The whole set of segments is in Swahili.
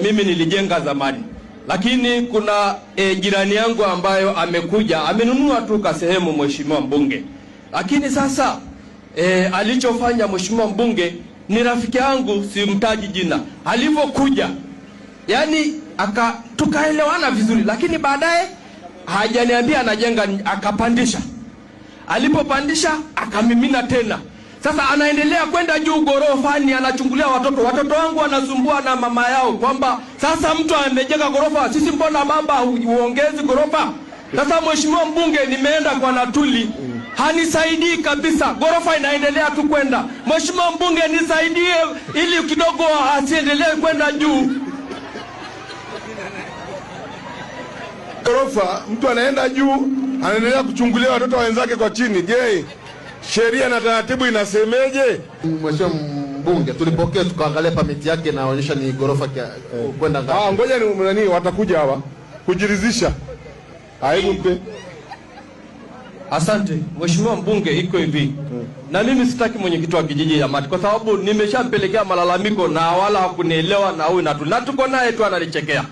mimi nilijenga zamani. Lakini kuna jirani yangu ambayo amekuja, amenunua tu ka sehemu mheshimiwa mbunge. Lakini sasa alichofanya mheshimiwa mbunge ni rafiki yangu, simtaji jina. Alivyokuja, yani tukaelewana vizuri, lakini baadaye hajaniambia anajenga, akapandisha. Alipopandisha akamimina tena. Sasa anaendelea kwenda juu gorofani, anachungulia watoto. Watoto wangu wanasumbua na mama yao kwamba sasa mtu amejenga gorofa, sisi mbona baba huongezi gorofa? Sasa mheshimiwa mbunge, nimeenda kwa Natuli, hanisaidii kabisa. Gorofa inaendelea tu kwenda. Mheshimiwa mbunge, nisaidie ili kidogo asiendelee kwenda juu. Gorofa mtu anaenda juu, anaendelea kuchungulia watoto wenzake kwa chini. Je, sheria na taratibu inasemeje? Mheshimiwa mbunge, tulipokea tukaangalia permit yake, inaonyesha ni gorofa kwenda ngapi. Ngoja ni nani watakuja hawa kujiridhisha. Aibu mpe. Asante mheshimiwa mbunge, iko hivi. Na mimi sitaki mwenyekiti wa kijiji ya Mati, kwa sababu nimeshampelekea malalamiko na wala hakunielewa, na huyu na tuko naye tu analichekea.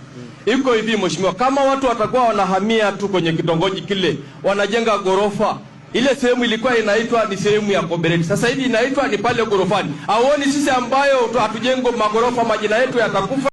Iko hivi mheshimiwa, kama watu watakuwa wanahamia tu kwenye kitongoji kile, wanajenga gorofa, ile sehemu ilikuwa inaitwa ni sehemu ya Kobereti, sasa hivi inaitwa ni pale gorofani. Hauoni sisi ambayo hatujengo magorofa majina yetu yatakufa?